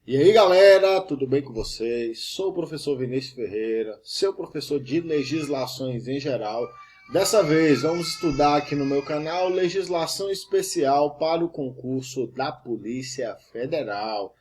E aí galera, tudo bem com vocês? Sou o professor Vinícius Ferreira, seu professor de legislações em geral. Dessa vez vamos estudar aqui no meu canal legislação especial para o concurso da Polícia Federal.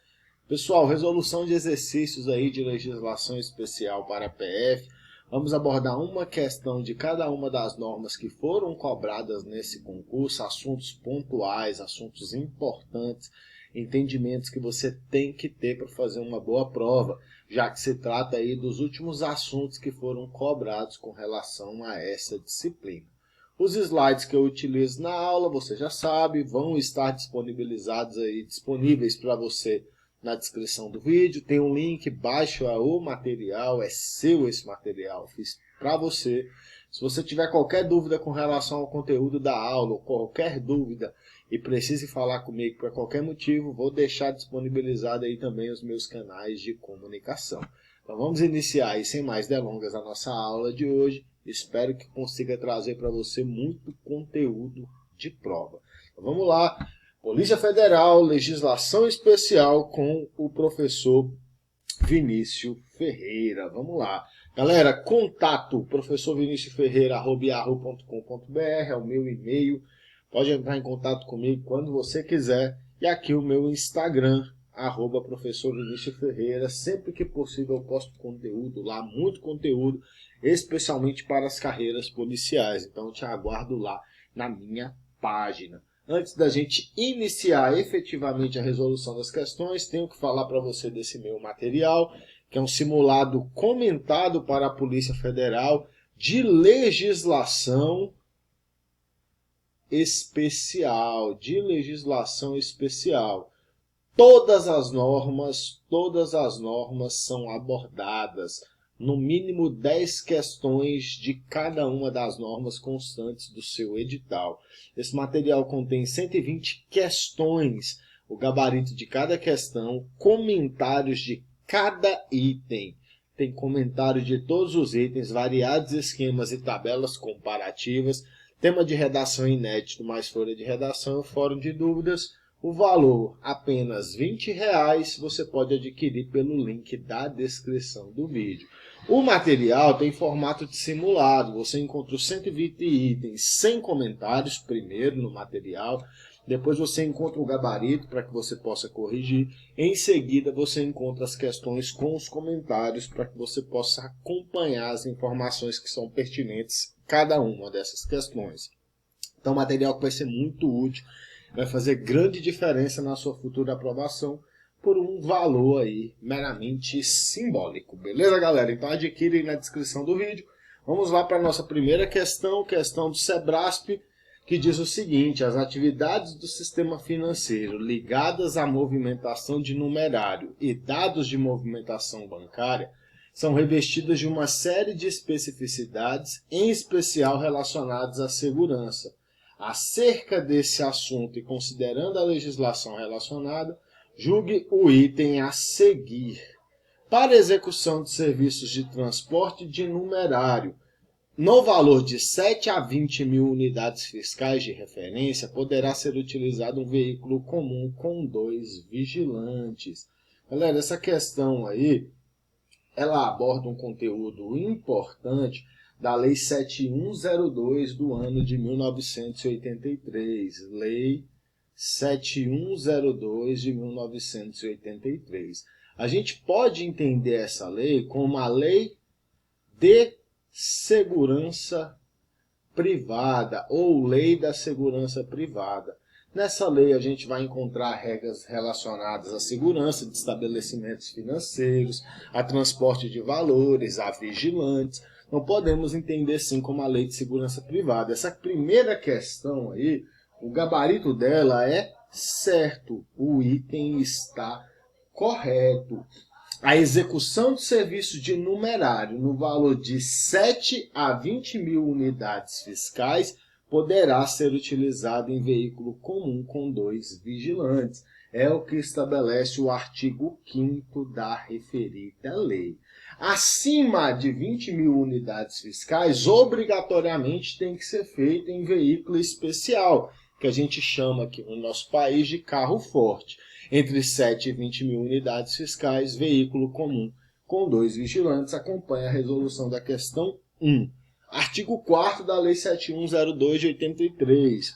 Pessoal, resolução de exercícios aí de legislação especial para a PF. Vamos abordar uma questão de cada uma das normas que foram cobradas nesse concurso, assuntos pontuais, assuntos importantes, entendimentos que você tem que ter para fazer uma boa prova, já que se trata aí dos últimos assuntos que foram cobrados com relação a essa disciplina. Os slides que eu utilizo na aula, você já sabe, vão estar disponíveis para você na descrição do vídeo. Tem um link, baixa o material, é seu esse material, fiz para você. Se você tiver qualquer dúvida com relação ao conteúdo da aula, ou qualquer dúvida e precise falar comigo por qualquer motivo, vou deixar disponibilizado aí também os meus canais de comunicação. Então vamos iniciar aí sem mais delongas a nossa aula de hoje. Espero que consiga trazer para você muito conteúdo de prova. Então vamos lá. Polícia Federal, legislação especial com o professor Vinícius Ferreira. Vamos lá. Galera, contato professorviniciusferreira@yahoo.com.br é o meu e-mail. Pode entrar em contato comigo quando você quiser. E aqui o meu Instagram, @professor Vinícius Ferreira. Sempre que possível eu posto conteúdo lá, muito conteúdo, especialmente para as carreiras policiais. Então eu te aguardo lá na minha página. Antes da gente iniciar efetivamente a resolução das questões, tenho que falar para você desse meu material, que é um simulado comentado para a Polícia Federal de legislação especial. Todas as normas são abordadas. No mínimo 10 questões de cada uma das normas constantes do seu edital. Esse material contém 120 questões, o gabarito de cada questão, comentários de cada item. Tem comentário de todos os itens, variados esquemas e tabelas comparativas, tema de redação inédito mais folha de redação e fórum de dúvidas. O valor apenas R$20, você pode adquirir pelo link da descrição do vídeo. O material tem formato de simulado, você encontra os 120 itens sem comentários primeiro no material, depois você encontra o gabarito para que você possa corrigir, em seguida você encontra as questões com os comentários para que você possa acompanhar as informações que são pertinentes a cada uma dessas questões. Então o material vai ser muito útil, vai fazer grande diferença na sua futura aprovação por um valor aí meramente simbólico. Beleza, galera? Então adquire aí na descrição do vídeo. Vamos lá para a nossa primeira questão do SEBRASP, que diz o seguinte: as atividades do sistema financeiro ligadas à movimentação de numerário e dados de movimentação bancária são revestidas de uma série de especificidades, em especial relacionadas à segurança. Acerca desse assunto e considerando a legislação relacionada, julgue o item a seguir. Para execução de serviços de transporte de numerário, no valor de 7 a 20 mil unidades fiscais de referência, poderá ser utilizado um veículo comum com 2 vigilantes. Galera, essa questão aí, ela aborda um conteúdo importante da Lei 7102 do ano de 1983. Lei 7102 de 1983. A gente pode entender essa lei como uma lei de segurança privada ou lei da segurança privada. Nessa lei a gente vai encontrar regras relacionadas à segurança de estabelecimentos financeiros, a transporte de valores, a vigilantes. Não podemos entender sim como a lei de segurança privada. Essa primeira questão aí, o gabarito dela é certo, o item está correto. A execução de serviços de numerário no valor de 7 a 20 mil unidades fiscais poderá ser utilizado em veículo comum com 2 vigilantes. É o que estabelece o artigo 5º da referida lei. Acima de 20 mil unidades fiscais, obrigatoriamente tem que ser feito em veículo especial, que a gente chama aqui no nosso país de carro forte. entre 7 e 20 mil unidades fiscais, veículo comum com 2 vigilantes. Acompanha a resolução da questão 1. Artigo 4º da Lei 7102 de 83.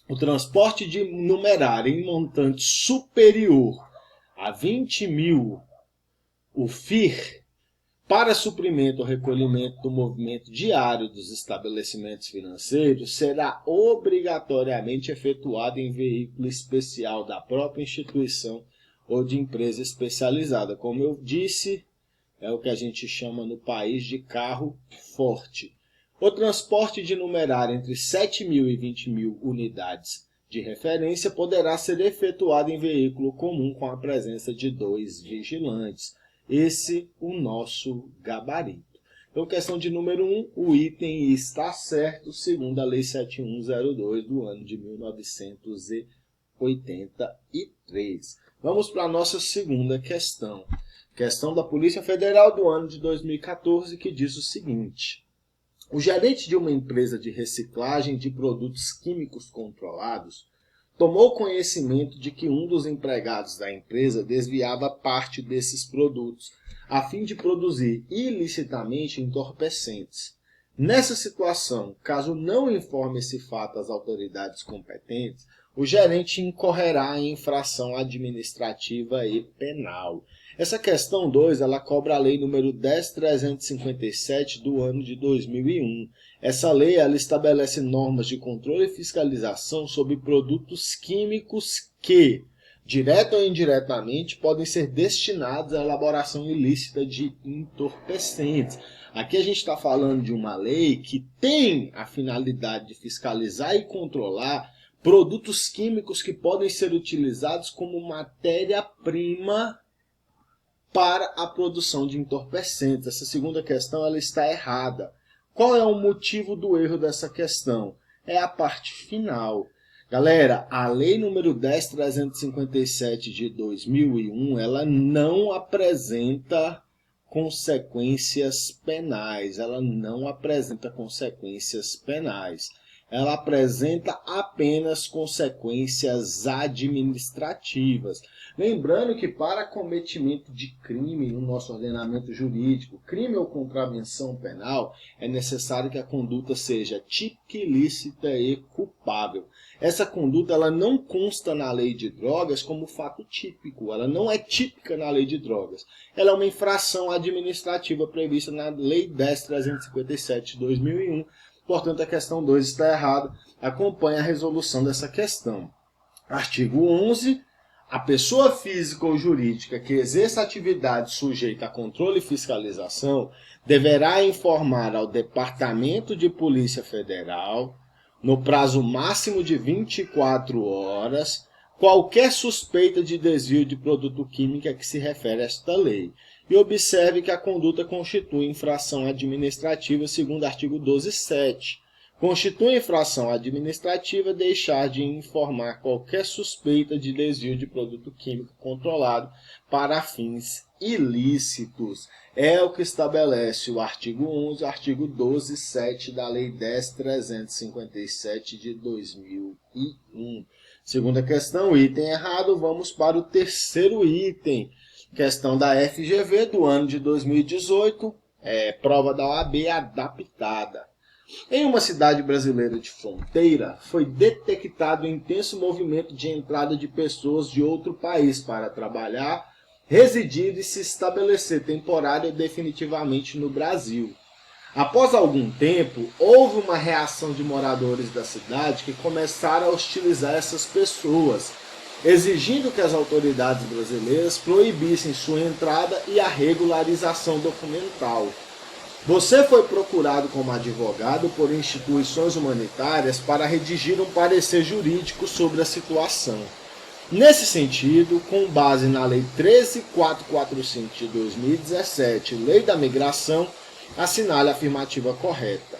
O transporte de numerário em montante superior a 20 mil UFIR para suprimento ou recolhimento do movimento diário dos estabelecimentos financeiros será obrigatoriamente efetuado em veículo especial da própria instituição ou de empresa especializada. Como eu disse, é o que a gente chama no país de carro forte. O transporte de numerário entre 7 mil e 20 mil unidades de referência poderá ser efetuado em veículo comum com a presença de 2 vigilantes. Esse o nosso gabarito. Então, questão de número 1, o item está certo, segundo a Lei 7102 do ano de 1983. Vamos para a nossa segunda questão. Questão da Polícia Federal do ano de 2014, que diz o seguinte: o gerente de uma empresa de reciclagem de produtos químicos controlados tomou conhecimento de que um dos empregados da empresa desviava parte desses produtos a fim de produzir ilicitamente entorpecentes. Nessa situação, caso não informe esse fato às autoridades competentes, o gerente incorrerá em infração administrativa e penal. Essa questão 2, ela cobra a lei número 10.357 do ano de 2001. Essa lei, ela estabelece normas de controle e fiscalização sobre produtos químicos que, direta ou indiretamente, podem ser destinados à elaboração ilícita de entorpecentes. Aqui a gente está falando de uma lei que tem a finalidade de fiscalizar e controlar produtos químicos que podem ser utilizados como matéria-prima para a produção de entorpecentes. Essa segunda questão, ela está errada. Qual é o motivo do erro dessa questão? É a parte final. Galera, a lei número 10.357 de 2001, ela não apresenta consequências penais. Ela não apresenta consequências penais. Ela apresenta apenas consequências administrativas. Lembrando que para cometimento de crime no nosso ordenamento jurídico, crime ou contravenção penal, é necessário que a conduta seja típica, ilícita e culpável. Essa conduta, ela não consta na lei de drogas como fato típico, ela não é típica na lei de drogas. Ela é uma infração administrativa prevista na Lei 10.357 de 2001, portanto a questão 2 está errada. Acompanhe a resolução dessa questão. Artigo 11. A pessoa física ou jurídica que exerça atividade sujeita a controle e fiscalização deverá informar ao Departamento de Polícia Federal, no prazo máximo de 24 horas, qualquer suspeita de desvio de produto químico a que se refere esta lei. E observe que a conduta constitui infração administrativa segundo o artigo 12.7. Constitui infração administrativa deixar de informar qualquer suspeita de desvio de produto químico controlado para fins ilícitos. É o que estabelece o artigo 11, o artigo 12.7 da Lei 10.357 de 2001. Segunda questão, item errado. Vamos para o terceiro item. Questão da FGV do ano de 2018, prova da OAB adaptada. Em uma cidade brasileira de fronteira, foi detectado um intenso movimento de entrada de pessoas de outro país para trabalhar, residir e se estabelecer temporária ou definitivamente no Brasil. Após algum tempo, houve uma reação de moradores da cidade que começaram a hostilizar essas pessoas, exigindo que as autoridades brasileiras proibissem sua entrada e a regularização documental. Você foi procurado como advogado por instituições humanitárias para redigir um parecer jurídico sobre a situação. Nesse sentido, com base na Lei 13.445 de 2017, Lei da Migração, assinale a afirmativa correta.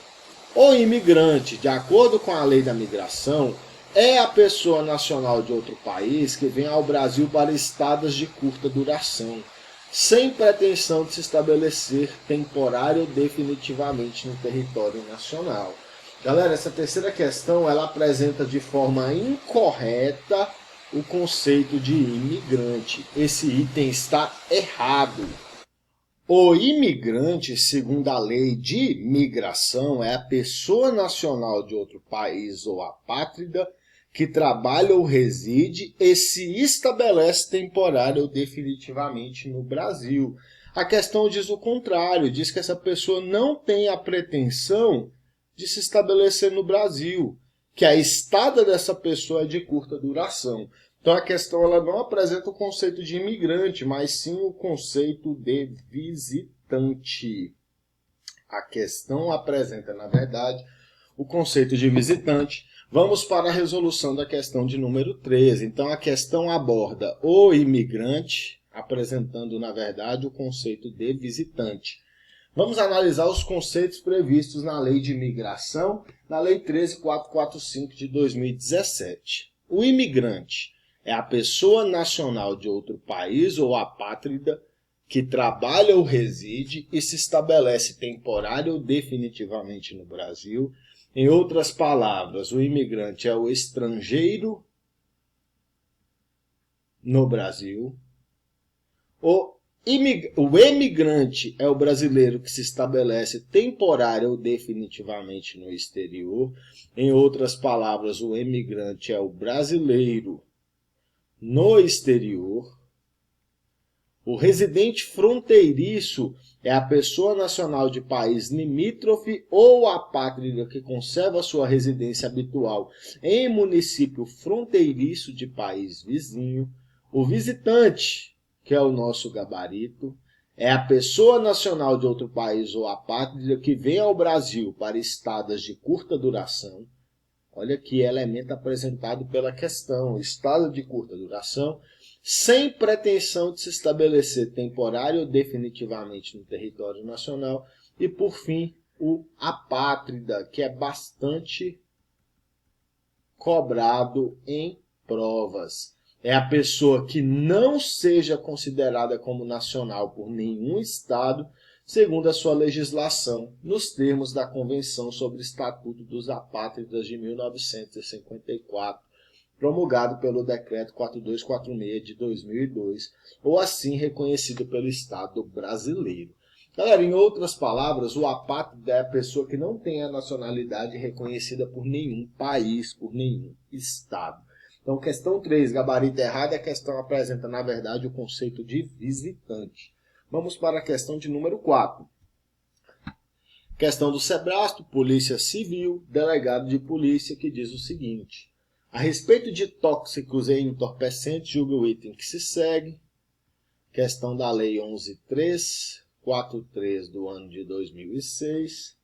O imigrante, de acordo com a Lei da Migração, é a pessoa nacional de outro país que vem ao Brasil para estadas de curta duração, sem pretensão de se estabelecer temporário ou definitivamente no território nacional. Galera, essa terceira questão, ela apresenta de forma incorreta o conceito de imigrante. Esse item está errado. O imigrante, segundo a lei de migração, é a pessoa nacional de outro país ou apátrida que trabalha ou reside e se estabelece temporário ou definitivamente no Brasil. A questão diz o contrário, diz que essa pessoa não tem a pretensão de se estabelecer no Brasil, que a estada dessa pessoa é de curta duração. Então a questão ela não apresenta o conceito de imigrante, mas sim o conceito de visitante. A questão apresenta, na verdade, o conceito de visitante. Vamos para a resolução da questão de número 13. Então a questão aborda o imigrante, apresentando, na verdade, o conceito de visitante. Vamos analisar os conceitos previstos na Lei de Imigração, na Lei 13.445 de 2017. O imigrante é a pessoa nacional de outro país ou apátrida que trabalha ou reside e se estabelece temporário ou definitivamente no Brasil. Em outras palavras, o imigrante é o estrangeiro no Brasil. O emigrante é o brasileiro que se estabelece temporário ou definitivamente no exterior. Em outras palavras, o emigrante é o brasileiro no exterior. O residente fronteiriço é a pessoa nacional de país limítrofe ou apátrida que conserva sua residência habitual em município fronteiriço de país vizinho. O visitante, que é o nosso gabarito, é a pessoa nacional de outro país ou apátrida que vem ao Brasil para estadas de curta duração. Olha que elemento apresentado pela questão, estado de curta duração, sem pretensão de se estabelecer temporário ou definitivamente no território nacional. E, por fim, o apátrida, que é bastante cobrado em provas. É a pessoa que não seja considerada como nacional por nenhum Estado, segundo a sua legislação, nos termos da Convenção sobre o Estatuto dos Apátridas de 1954, promulgado pelo Decreto 4246 de 2002, ou assim reconhecido pelo Estado brasileiro. Galera, em outras palavras, o apátrida é a pessoa que não tem a nacionalidade reconhecida por nenhum país, por nenhum Estado. Então, questão 3, gabarito errado, a questão apresenta, na verdade, o conceito de visitante. Vamos para a questão de número 4. Questão do Sebrasto, Polícia Civil, delegado de polícia, que diz o seguinte: a respeito de tóxicos e entorpecentes, julgue o item que se segue. Questão da Lei 11.343 do ano de 2006.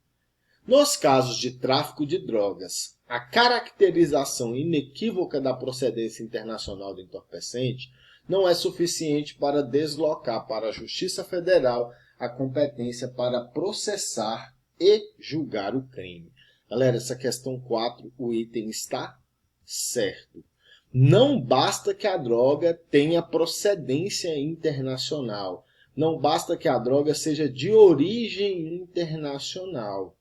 Nos casos de tráfico de drogas, a caracterização inequívoca da procedência internacional do entorpecente não é suficiente para deslocar para a Justiça Federal a competência para processar e julgar o crime. Galera, essa questão 4, o item está certo. Não basta que a droga tenha procedência internacional. Não basta que a droga seja de origem internacional.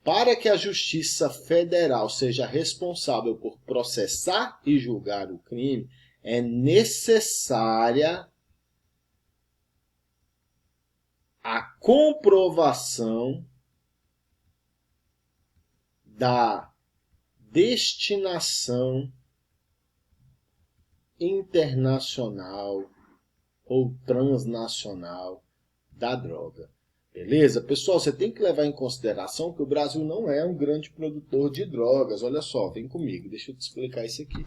Para que a Justiça Federal seja responsável por processar e julgar o crime, é necessária a comprovação da destinação internacional ou transnacional da droga. Beleza? Pessoal, você tem que levar em consideração que o Brasil não é um grande produtor de drogas. Olha só, vem comigo, deixa eu te explicar isso aqui.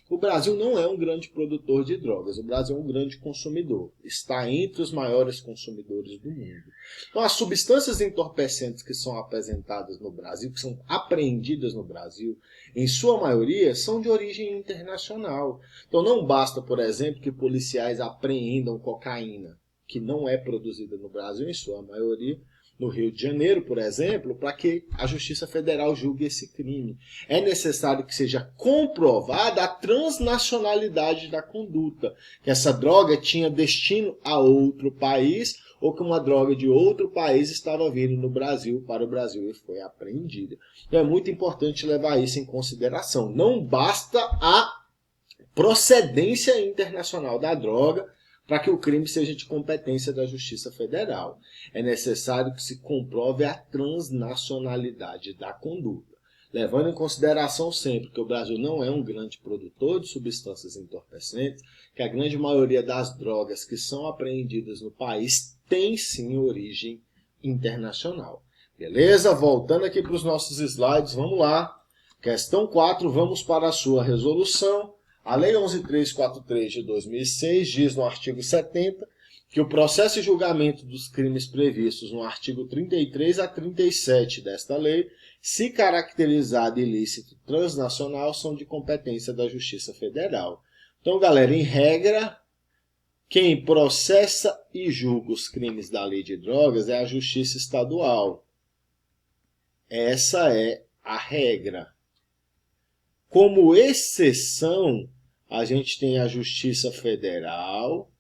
O Brasil não é um grande produtor de drogas, o Brasil é um grande consumidor. Está entre os maiores consumidores do mundo. Então, as substâncias entorpecentes que são apresentadas no Brasil, que são apreendidas no Brasil, em sua maioria, são de origem internacional. Então, não basta, por exemplo, que policiais apreendam cocaína, que não é produzida no Brasil, em sua maioria, no Rio de Janeiro, por exemplo, para que a Justiça Federal julgue esse crime. É necessário que seja comprovada a transnacionalidade da conduta, que essa droga tinha destino a outro país ou que uma droga de outro país estava vindo no Brasil, para o Brasil, e foi apreendida. Então é muito importante levar isso em consideração. Não basta a procedência internacional da droga para que o crime seja de competência da Justiça Federal. É necessário que se comprove a transnacionalidade da conduta, levando em consideração sempre que o Brasil não é um grande produtor de substâncias entorpecentes, que a grande maioria das drogas que são apreendidas no país tem sim origem internacional. Beleza? Voltando aqui para os nossos slides, vamos lá. Questão 4, vamos para a sua resolução. A Lei 11.343 de 2006 diz no artigo 70 que o processo e julgamento dos crimes previstos no artigo 33 a 37 desta lei, se caracterizado ilícito transnacional, são de competência da Justiça Federal. Então, galera, em regra, quem processa e julga os crimes da lei de drogas é a Justiça Estadual. Essa é a regra. Como exceção, a gente tem a Justiça Federal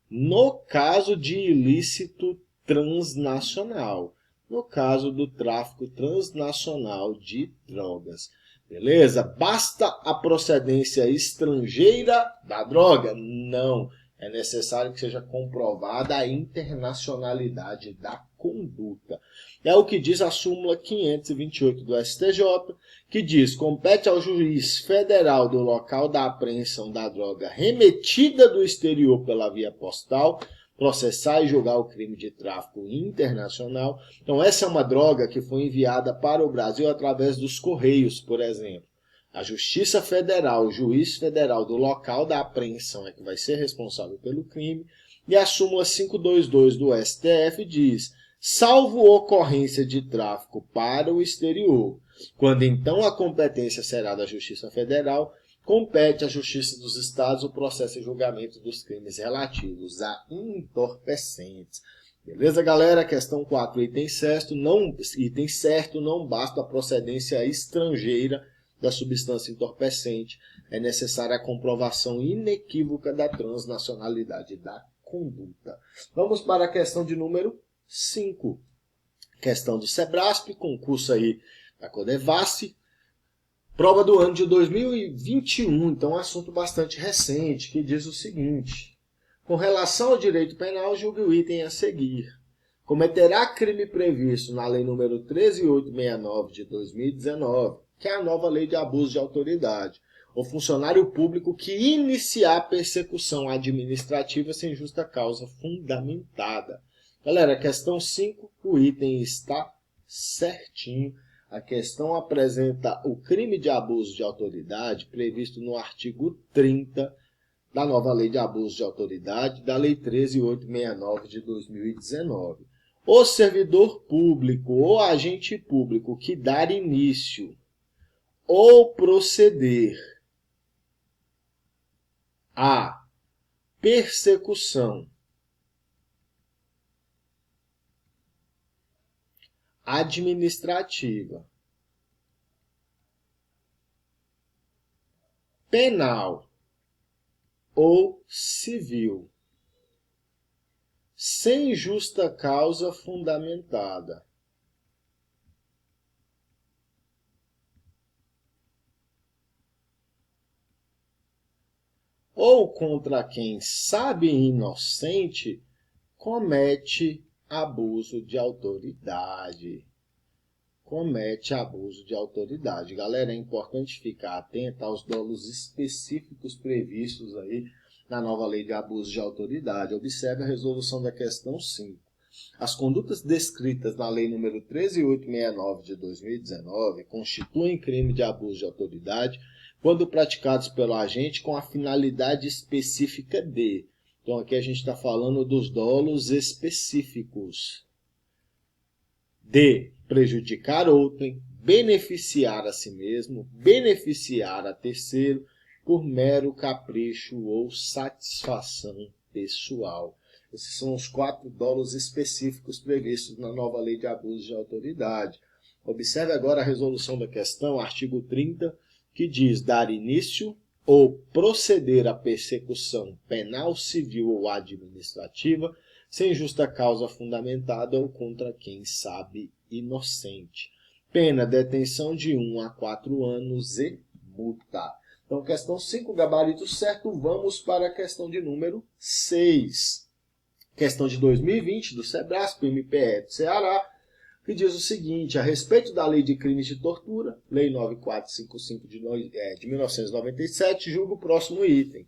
no caso de ilícito transnacional, no caso do tráfico transnacional de drogas. Beleza? Basta a procedência estrangeira da droga? Não. É necessário que seja comprovada a internacionalidade da conduta. É o que diz a súmula 528 do STJ, que diz: compete ao juiz federal do local da apreensão da droga remetida do exterior pela via postal processar e julgar o crime de tráfico internacional. Então, essa é uma droga que foi enviada para o Brasil através dos Correios, por exemplo. A Justiça Federal, o juiz federal do local da apreensão é que vai ser responsável pelo crime. E a súmula 522 do STF diz: salvo ocorrência de tráfico para o exterior, quando então a competência será da Justiça Federal, compete à Justiça dos Estados o processo e julgamento dos crimes relativos a entorpecentes. Beleza, galera? Questão 4, item certo, não basta a procedência estrangeira da substância entorpecente. É necessária a comprovação inequívoca da transnacionalidade da conduta. Vamos para a questão de número 5. Questão do SEBRASP, concurso aí da Codevasf. Prova do ano de 2021, então um assunto bastante recente, que diz o seguinte: com relação ao direito penal, julgue o item a seguir. Cometerá crime previsto na Lei nº 13.869 de 2019, que é a nova Lei de Abuso de Autoridade, o funcionário público que iniciar persecução administrativa sem justa causa fundamentada. Galera, questão 5, o item está certinho. A questão apresenta o crime de abuso de autoridade previsto no artigo 30 da nova Lei de Abuso de Autoridade, da Lei 13.869 de 2019. O servidor público ou agente público que dar início ou proceder à persecução administrativa, penal ou civil, sem justa causa fundamentada, ou contra quem sabe inocente, comete abuso de autoridade. Comete abuso de autoridade. Galera, é importante ficar atento aos dolos específicos previstos aí na nova Lei de Abuso de Autoridade. Observe a resolução da questão 5. As condutas descritas na Lei nº 13.869 de 2019 constituem crime de abuso de autoridade quando praticados pelo agente com a finalidade específica de... Então, aqui a gente está falando dos dolos específicos. De prejudicar outrem, beneficiar a si mesmo, beneficiar a terceiro, por mero capricho ou satisfação pessoal. Esses são os 4 dolos específicos previstos na nova Lei de Abuso de Autoridade. Observe agora a resolução da questão, artigo 30, que diz dar início ou proceder à persecução penal, civil ou administrativa, sem justa causa fundamentada ou contra quem sabe inocente. Pena, detenção de 1 a 4 anos e multa. Então, questão 5, gabarito certo. Vamos para a questão de número 6. Questão de 2020, do SEBRASP, MPE do Ceará, que diz o seguinte: a respeito da Lei de Crimes de Tortura, Lei 9455 de 1997, julgo o próximo item.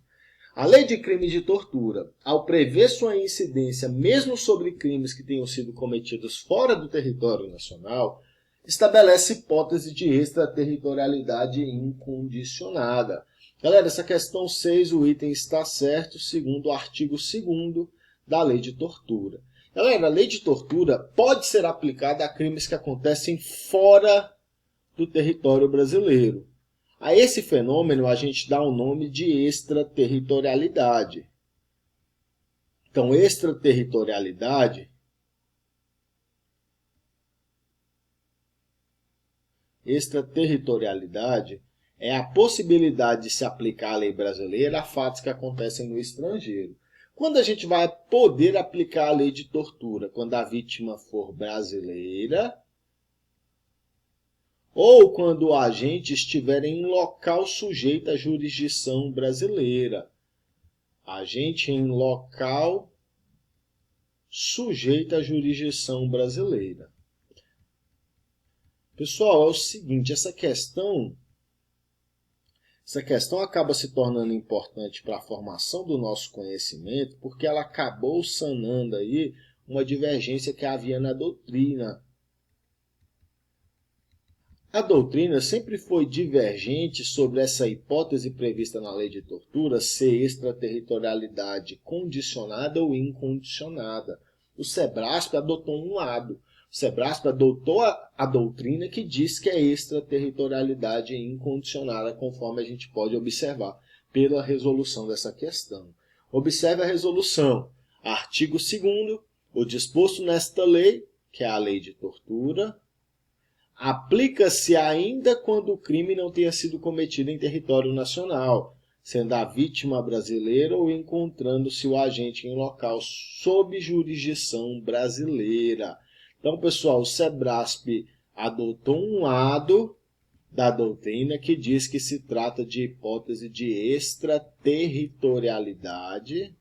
A Lei de Crimes de Tortura, ao prever sua incidência mesmo sobre crimes que tenham sido cometidos fora do território nacional, estabelece hipótese de extraterritorialidade incondicionada. Galera, essa questão 6, o item está certo, segundo o artigo 2º da Lei de Tortura. Galera, a Lei de Tortura pode ser aplicada a crimes que acontecem fora do território brasileiro. A esse fenômeno a gente dá o nome de extraterritorialidade. Então, extraterritorialidade é a possibilidade de se aplicar a lei brasileira a fatos que acontecem no estrangeiro. Quando a gente vai poder aplicar a lei de tortura? Quando a vítima for brasileira ou quando o agente estiver em local sujeito à jurisdição brasileira. Agente em local sujeito à jurisdição brasileira. Pessoal, é o seguinte, essa questão acaba se tornando importante para a formação do nosso conhecimento, porque ela acabou sanando aí uma divergência que havia na doutrina. A doutrina sempre foi divergente sobre essa hipótese prevista na lei de tortura ser extraterritorialidade condicionada ou incondicionada. O SEBRASP adotou um lado. O SEBRASP adotou a doutrina que diz que é extraterritorialidade incondicionada, conforme a gente pode observar pela resolução dessa questão. Observe a resolução. Artigo 2º, o disposto nesta lei, que é a lei de tortura, aplica-se ainda quando o crime não tenha sido cometido em território nacional, sendo a vítima brasileira ou encontrando-se o agente em local sob jurisdição brasileira. Então, pessoal, o SEBRASP adotou um lado da doutrina que diz que se trata de hipótese de extraterritorialidade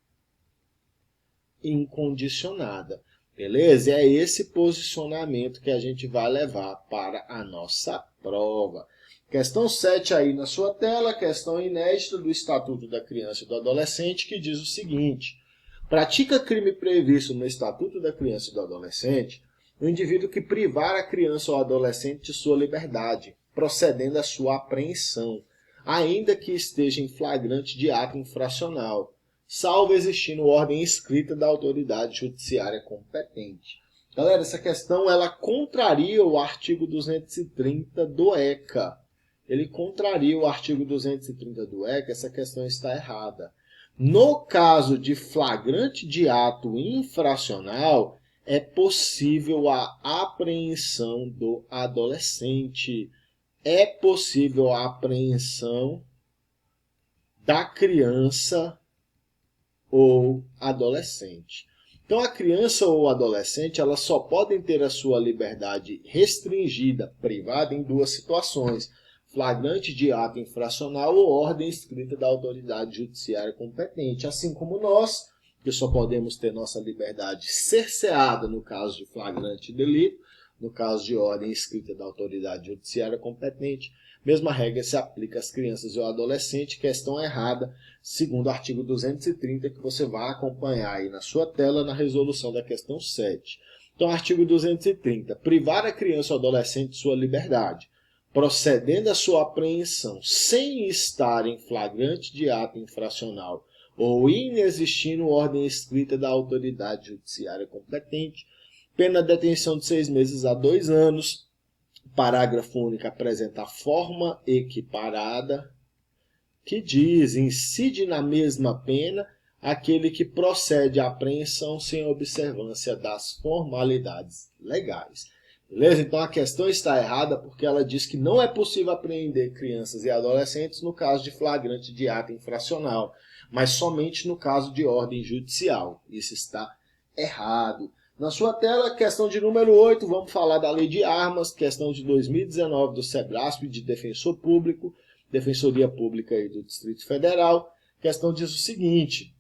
incondicionada. Beleza? É esse posicionamento que a gente vai levar para a nossa prova. Questão 7 aí na sua tela, questão inédita do Estatuto da Criança e do Adolescente, que diz o seguinte: pratica crime previsto no Estatuto da Criança e do Adolescente o indivíduo que privar a criança ou adolescente de sua liberdade, procedendo à sua apreensão, ainda que esteja em flagrante de ato infracional, salvo existindo ordem escrita da autoridade judiciária competente. Galera, essa questão ela contraria o artigo 230 do ECA. Ele contraria o artigo 230 do ECA, essa questão está errada. No caso de flagrante de ato infracional, é possível a apreensão do adolescente. É possível a apreensão da criança ou adolescente. Então, a criança ou o adolescente elas só podem ter a sua liberdade restringida, privada, em duas situações: flagrante de ato infracional ou ordem escrita da autoridade judiciária competente. Assim como nós, que só podemos ter nossa liberdade cerceada no caso de flagrante delito, no caso de ordem escrita da autoridade judiciária competente, mesma regra se aplica às crianças e ao adolescente. Questão errada, segundo o artigo 230, que você vai acompanhar aí na sua tela na resolução da questão 7. Então, artigo 230. Privar a criança ou adolescente de sua liberdade, procedendo à sua apreensão sem estar em flagrante de ato infracional ou inexistindo ordem escrita da autoridade judiciária competente, pena de detenção de 6 meses a 2 anos. Parágrafo único apresenta a forma equiparada, que diz: incide na mesma pena aquele que procede à apreensão sem observância das formalidades legais. Beleza? Então a questão está errada porque ela diz que não é possível apreender crianças e adolescentes no caso de flagrante de ato infracional, mas somente no caso de ordem judicial. Isso está errado. Na sua tela, questão de número 8, vamos falar da Lei de Armas, questão de 2019 do SEBRASP, de Defensor Público. Defensoria Pública aí do Distrito Federal. A questão diz o seguinte: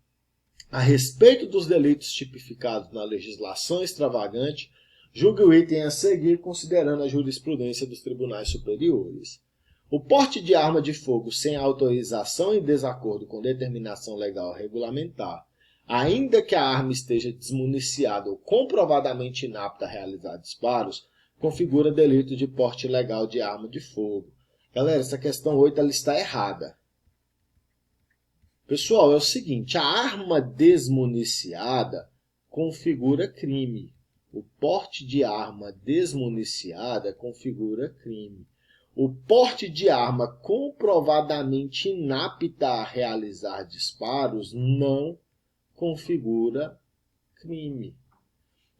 a respeito dos delitos tipificados na legislação extravagante, julgue o item a seguir considerando a jurisprudência dos tribunais superiores. O porte de arma de fogo sem autorização em desacordo com determinação legal regulamentar, ainda que a arma esteja desmuniciada ou comprovadamente inapta a realizar disparos, configura delito de porte ilegal de arma de fogo. Galera, essa questão 8 ela está errada. Pessoal, é o seguinte, a arma desmuniciada configura crime. O porte de arma desmuniciada configura crime. O porte de arma comprovadamente inapta a realizar disparos não configura crime.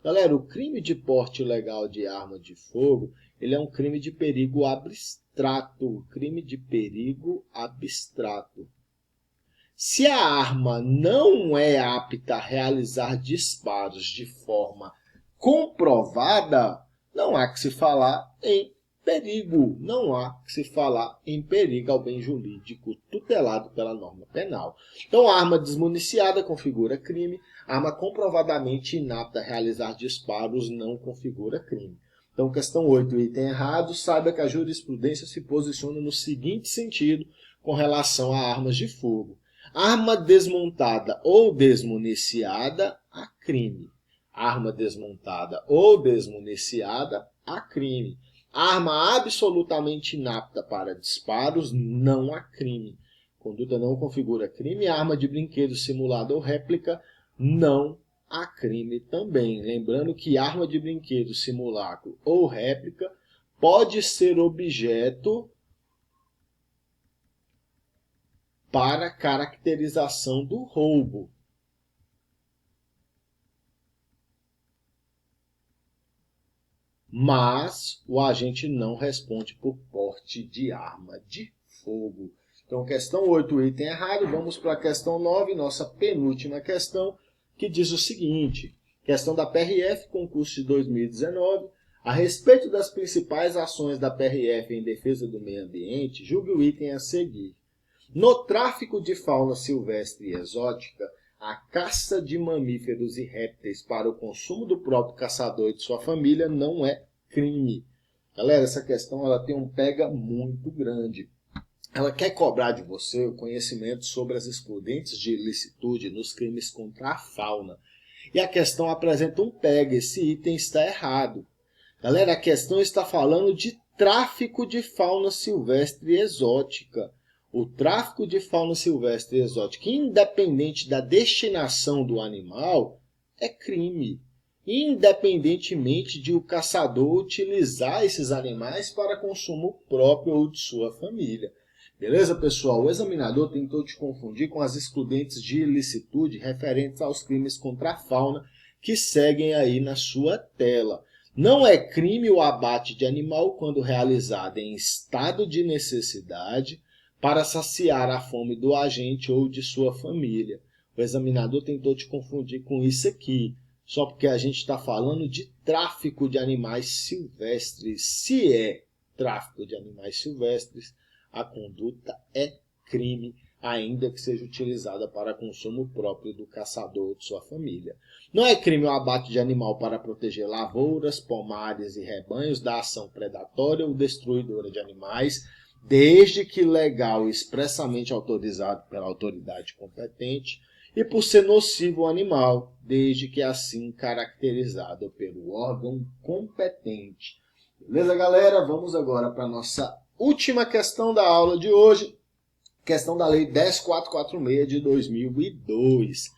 Galera, o crime de porte ilegal de arma de fogo, ele é um crime de perigo abstrato. Crime de perigo abstrato. Se a arma não é apta a realizar disparos de forma comprovada, não há que se falar em perigo. Não há que se falar em perigo ao bem jurídico tutelado pela norma penal. Então, a arma desmuniciada configura crime. A arma comprovadamente inapta a realizar disparos não configura crime. Então, questão 8, item errado. Saiba que a jurisprudência se posiciona no seguinte sentido com relação a armas de fogo. Arma desmontada ou desmuniciada, há crime. Arma desmontada ou desmuniciada, há crime. Arma absolutamente inapta para disparos, não há crime. Conduta não configura crime. Arma de brinquedo simulada ou réplica, não há crime também. Lembrando que arma de brinquedo, simulacro ou réplica pode ser objeto para caracterização do roubo. Mas o agente não responde por porte de arma de fogo. Então, questão 8, item errado. Vamos para a questão 9, nossa penúltima questão, que diz o seguinte. Questão da PRF, concurso de 2019. A respeito das principais ações da PRF em defesa do meio ambiente, julgue o item a seguir. No tráfico de fauna silvestre e exótica, a caça de mamíferos e répteis para o consumo do próprio caçador e de sua família não é crime. Galera, essa questão ela tem um pega muito grande. Ela quer cobrar de você o conhecimento sobre as excludentes de ilicitude nos crimes contra a fauna. E a questão apresenta um pega, esse item está errado. Galera, a questão está falando de tráfico de fauna silvestre e exótica. O tráfico de fauna silvestre e exótica, independente da destinação do animal, é crime. Independentemente de o caçador utilizar esses animais para consumo próprio ou de sua família. Beleza, pessoal? O examinador tentou te confundir com as excludentes de ilicitude referentes aos crimes contra a fauna que seguem aí na sua tela. Não é crime o abate de animal quando realizado em estado de necessidade, para saciar a fome do agente ou de sua família. O examinador tentou te confundir com isso aqui, só porque a gente está falando de tráfico de animais silvestres. Se é tráfico de animais silvestres, a conduta é crime, ainda que seja utilizada para consumo próprio do caçador ou de sua família. Não é crime o abate de animal para proteger lavouras, pomares e rebanhos da ação predatória ou destruidora de animais, desde que legal e expressamente autorizado pela autoridade competente, e por ser nocivo ao animal, desde que assim caracterizado pelo órgão competente. Beleza, galera? Vamos agora para a nossa última questão da aula de hoje, questão da Lei 10.446 de 2002.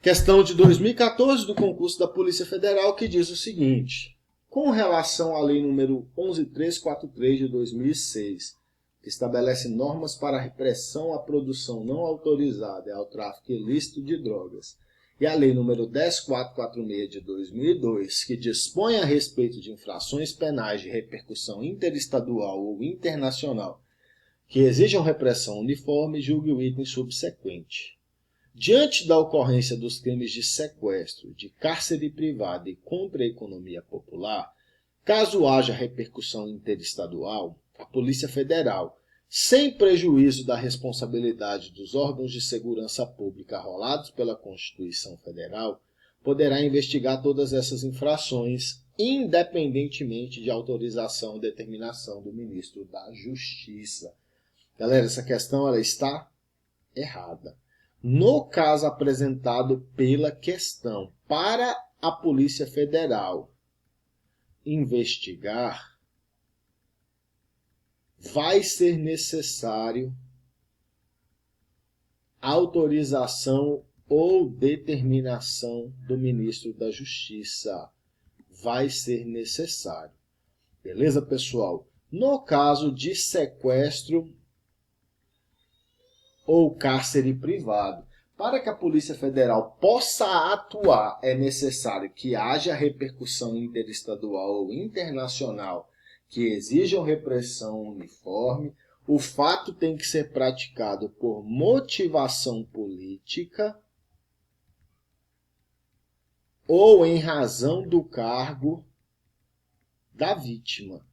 Questão de 2014 do concurso da Polícia Federal, que diz o seguinte. Com relação à Lei nº 11.343 de 2006, que estabelece normas para a repressão à produção não autorizada e ao tráfico ilícito de drogas, e a Lei nº 10.446 de 2002, que dispõe a respeito de infrações penais de repercussão interestadual ou internacional, que exijam repressão uniforme, julgue o item subsequente. Diante da ocorrência dos crimes de sequestro, de cárcere privado e contra a economia popular, caso haja repercussão interestadual, a Polícia Federal, sem prejuízo da responsabilidade dos órgãos de segurança pública arrolados pela Constituição Federal, poderá investigar todas essas infrações, independentemente de autorização ou determinação do ministro da Justiça. Galera, essa questão ela está errada. No caso apresentado pela questão, para a Polícia Federal investigar, vai ser necessário autorização ou determinação do ministro da Justiça. Vai ser necessário. Beleza, pessoal? No caso de sequestro ou cárcere privado, para que a Polícia Federal possa atuar, é necessário que haja repercussão interestadual ou internacional que exijam repressão uniforme. O fato tem que ser praticado por motivação política ou em razão do cargo da vítima.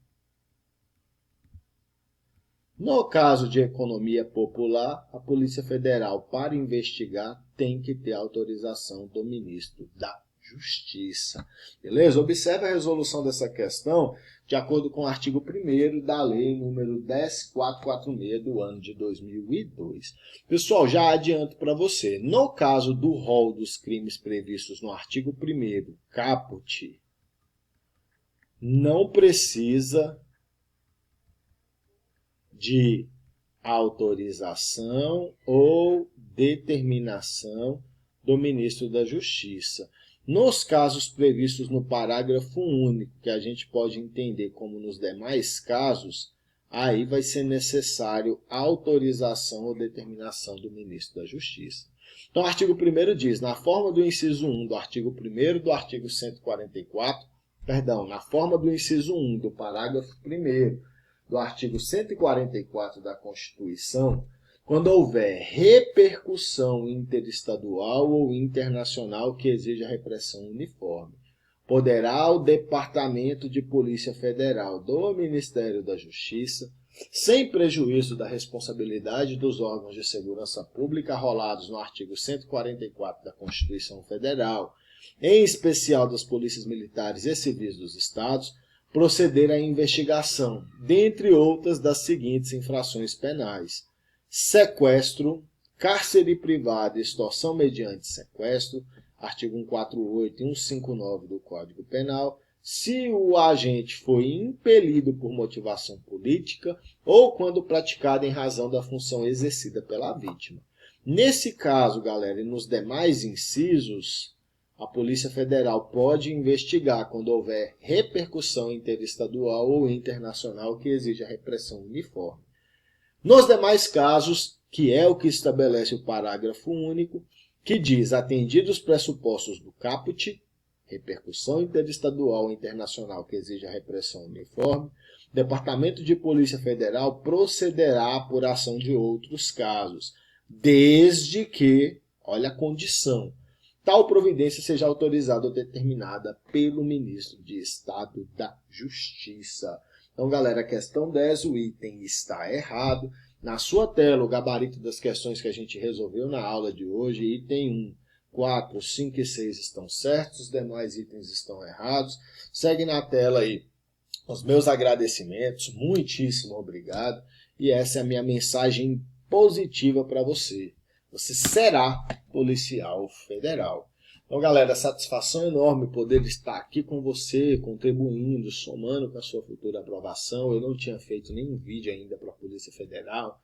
No caso de economia popular, a Polícia Federal, para investigar, tem que ter autorização do ministro da Justiça. Beleza? Observe a resolução dessa questão de acordo com o artigo 1º da Lei número 10.446 do ano de 2002. Pessoal, já adianto para você, no caso do rol dos crimes previstos no artigo 1º, caput, não precisa de autorização ou determinação do ministro da Justiça. Nos casos previstos no parágrafo único, que a gente pode entender como nos demais casos, aí vai ser necessário autorização ou determinação do ministro da Justiça. Então, o artigo 1º diz, na forma do inciso 1 do artigo 1º do artigo 144, na forma do inciso 1 do parágrafo 1º do artigo 144 da Constituição, quando houver repercussão interestadual ou internacional que exija repressão uniforme, poderá o Departamento de Polícia Federal do Ministério da Justiça, sem prejuízo da responsabilidade dos órgãos de segurança pública arrolados no artigo 144 da Constituição Federal, em especial das polícias militares e civis dos estados, proceder à investigação, dentre outras das seguintes infrações penais: sequestro, cárcere privado e extorsão mediante sequestro, artigo 148 e 159 do Código Penal, se o agente foi impelido por motivação política ou quando praticado em razão da função exercida pela vítima. Nesse caso, galera, e nos demais incisos, a Polícia Federal pode investigar quando houver repercussão interestadual ou internacional que exija repressão uniforme. Nos demais casos, que é o que estabelece o parágrafo único, que diz, atendidos os pressupostos do caput, repercussão interestadual ou internacional que exija repressão uniforme, o Departamento de Polícia Federal procederá à apuração de outros casos, desde que, olha a condição, tal providência seja autorizada ou determinada pelo ministro de Estado da Justiça. Então, galera, a questão 10, o item está errado. Na sua tela, o gabarito das questões que a gente resolveu na aula de hoje, item 1, 4, 5 e 6 estão certos, os demais itens estão errados. Segue na tela aí os meus agradecimentos, muitíssimo obrigado. E essa é a minha mensagem positiva para você. Você será policial federal. Então, galera, satisfação enorme poder estar aqui com você, contribuindo, somando com a sua futura aprovação. Eu não tinha feito nenhum vídeo ainda para a Polícia Federal.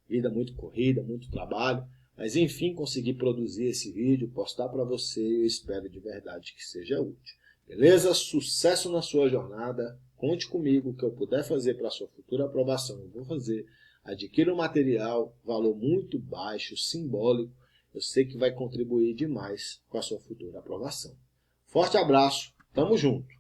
Vida muito corrida, muito trabalho. Mas, enfim, consegui produzir esse vídeo, postar para você e eu espero de verdade que seja útil. Beleza? Sucesso na sua jornada. Conte comigo, o que eu puder fazer para a sua futura aprovação, eu vou fazer. Adquira o material, valor muito baixo, simbólico. Eu sei que vai contribuir demais com a sua futura aprovação. Forte abraço, tamo junto!